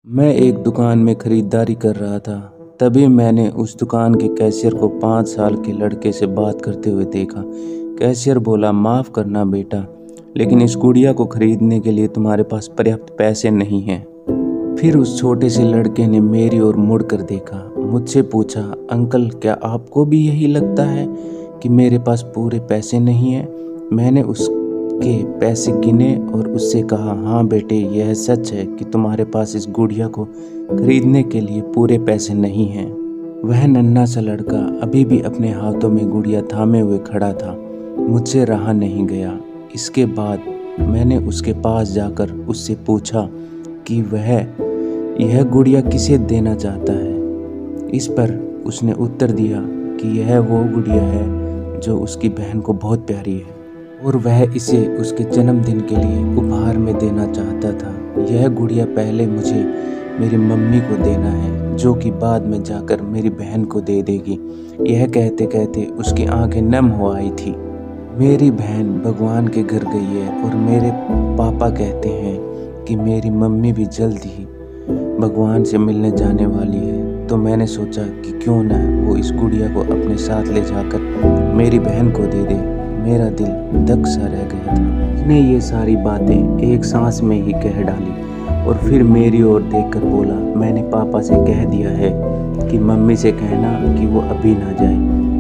मैं एक दुकान में खरीदारी कर रहा था। तभी मैंने उस दुकान के कैशियर को 5 साल के लड़के से बात करते हुए देखा। कैशियर बोला, माफ़ करना बेटा, लेकिन इस गुड़िया को खरीदने के लिए तुम्हारे पास पर्याप्त पैसे नहीं हैं। फिर उस छोटे से लड़के ने मेरी ओर मुड़कर देखा, मुझसे पूछा, अंकल क्या आपको भी यही लगता है कि मेरे पास पूरे पैसे नहीं हैं? मैंने उसके पैसे गिने और उससे कहा, हाँ बेटे, यह सच है कि तुम्हारे पास इस गुड़िया को खरीदने के लिए पूरे पैसे नहीं हैं। वह नन्हा सा लड़का अभी भी अपने हाथों में गुड़िया थामे हुए खड़ा था। मुझसे रहा नहीं गया। इसके बाद मैंने उसके पास जाकर उससे पूछा कि वह यह गुड़िया किसे देना चाहता है। इस पर उसने उत्तर दिया कि यह वो गुड़िया है जो उसकी बहन को बहुत प्यारी है और वह इसे उसके जन्मदिन के लिए उपहार में देना चाहता था। यह गुड़िया पहले मुझे मेरी मम्मी को देना है, जो कि बाद में जाकर मेरी बहन को दे देगी। यह कहते कहते उसकी आंखें नम हो आई थी। मेरी बहन भगवान के घर गई है और मेरे पापा कहते हैं कि मेरी मम्मी भी जल्द ही भगवान से मिलने जाने वाली है। तो मैंने सोचा कि क्यों ना वो इस गुड़िया को अपने साथ ले जाकर मेरी बहन को दे दे। मेरा दिल दक सा रह गया था। उसने ये सारी बातें एक सांस में ही कह डाली और फिर मेरी ओर देखकर बोला, मैंने पापा से कह दिया है कि मम्मी से कहना कि वो अभी ना जाए,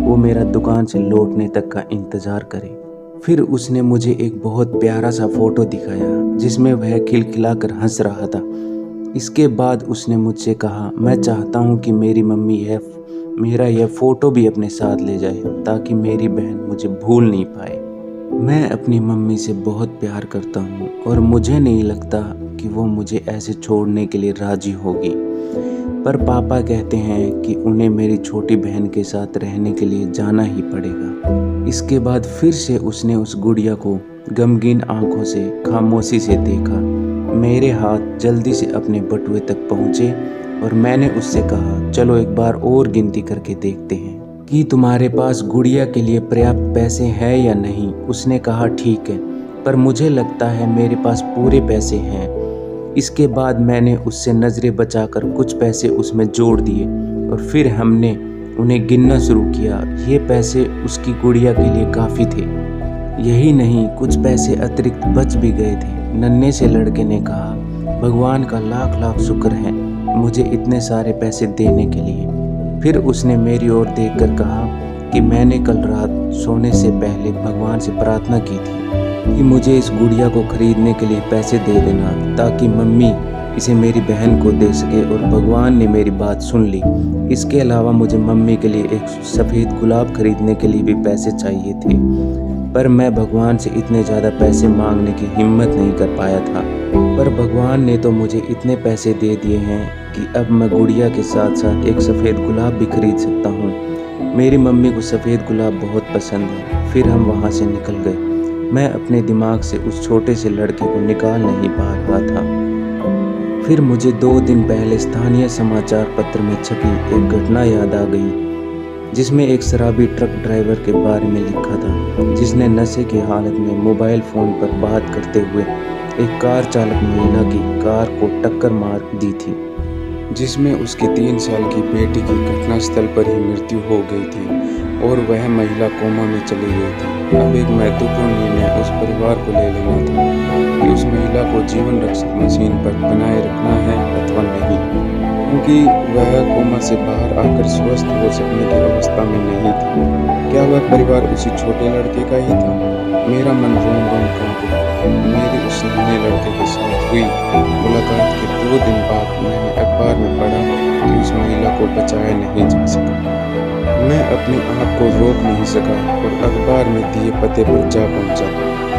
वो मेरा दुकान से लौटने तक का इंतज़ार करे। फिर उसने मुझे एक बहुत प्यारा सा फोटो दिखाया जिसमें वह खिलखिलाकर हंस रहा था। इसके बाद उसने मुझसे कहा, मैं चाहता हूँ कि मेरी मम्मी मेरा यह फ़ोटो भी अपने साथ ले जाए ताकि मेरी बहन मुझे भूल नहीं पाए। मैं अपनी मम्मी से बहुत प्यार करता हूँ और मुझे नहीं लगता कि वो मुझे ऐसे छोड़ने के लिए राज़ी होगी। पर पापा कहते हैं कि उन्हें मेरी छोटी बहन के साथ रहने के लिए जाना ही पड़ेगा। इसके बाद फिर से उसने उस गुड़िया को गमगीन आंखों से खामोशी से देखा। मेरे हाथ जल्दी से अपने बटुए तक पहुँचे और मैंने उससे कहा, चलो एक बार और गिनती करके देखते हैं कि तुम्हारे पास गुड़िया के लिए पर्याप्त पैसे हैं या नहीं। उसने कहा, ठीक है, पर मुझे लगता है मेरे पास पूरे पैसे हैं। इसके बाद मैंने उससे नज़रें बचाकर कुछ पैसे उसमें जोड़ दिए और फिर हमने उन्हें गिनना शुरू किया। ये पैसे उसकी गुड़िया के लिए काफ़ी थे। यही नहीं, कुछ पैसे अतिरिक्त बच भी गए थे। नन्हे से लड़के ने कहा, भगवान का लाख लाख शुक्र है मुझे इतने सारे पैसे देने के लिए। फिर उसने मेरी ओर देखकर कहा कि मैंने कल रात सोने से पहले भगवान से प्रार्थना की थी कि मुझे इस गुड़िया को खरीदने के लिए पैसे दे देना ताकि मम्मी इसे मेरी बहन को दे सके, और भगवान ने मेरी बात सुन ली। इसके अलावा मुझे मम्मी के लिए एक सफ़ेद गुलाब खरीदने के लिए भी पैसे चाहिए थे, पर मैं भगवान से इतने ज़्यादा पैसे मांगने की हिम्मत नहीं कर पाया था। पर भगवान ने तो मुझे इतने पैसे दे दिए हैं कि अब मैं गुड़िया के साथ साथ एक सफ़ेद गुलाब भी खरीद सकता हूँ। मेरी मम्मी को सफ़ेद गुलाब बहुत पसंद है। फिर हम वहाँ से निकल गए। मैं अपने दिमाग से उस छोटे से लड़के को निकाल नहीं पा रहा था। फिर मुझे 2 दिन पहले स्थानीय समाचार पत्र में छपी एक घटना याद आ गई जिसमें एक शराबी ट्रक ड्राइवर के बारे में लिखा था जिसने नशे की हालत में मोबाइल फ़ोन पर बात करते हुए एक कार चालक महिला की कार को टक्कर मार दी थी, जिसमें उसकी 3 साल की बेटी की घटनास्थल पर ही मृत्यु हो गई थी और वह महिला कोमा में चली गई थी। अब एक महत्वपूर्ण निर्णय उस परिवार को ले लेना था कि उस महिला को जीवन रक्षक मशीन पर बनाए रखना है अथवा नहीं, क्योंकि वह कोमा से बाहर आकर स्वस्थ हो सकने की अवस्था में नहीं थी। क्या वह परिवार उसी छोटे लड़के का ही था? मेरा मन रोम रोम कांप उठा। मेरी उस नन्हे लड़के के साथ हुई मुलाकात के 2 दिन बाद मैंने अखबार में पढ़ा कि उस महिला को बचाया नहीं जा सका। मैं अपने आप को रोक नहीं सका और अखबार में दिए पते पर जा पहुंचा,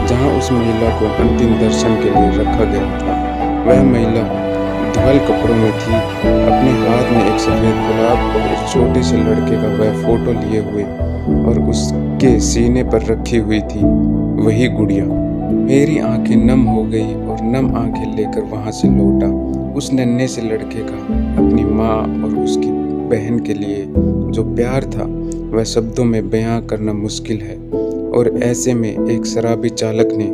जहां उस महिला को अंतिम दर्शन के लिए रखा गया था। वह महिला धवल कपड़ों में थी, अपने हाथ में एक सफ़ेद गुलाब और उस छोटे से लड़के का वह फोटो लिए हुए और उसके सीने पर रखी हुई थी वही गुड़िया। मेरी आंखें नम हो गई और नम आंखें लेकर वहां से लौटा। उस नन्हे से लड़के का अपनी माँ और उसकी बहन के लिए जो प्यार था वह शब्दों में बयां करना मुश्किल है, और ऐसे में एक शराबी चालक ने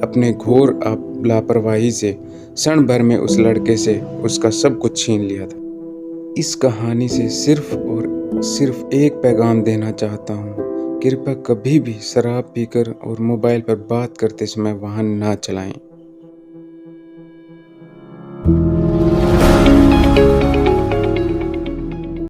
अपने घोर लापरवाही से क्षण भर में उस लड़के से उसका सब कुछ छीन लिया था। इस कहानी से सिर्फ और सिर्फ एक पैगाम देना चाहता हूँ, कृपया कभी भी शराब पीकर और मोबाइल पर बात करते समय वाहन ना चलाएं।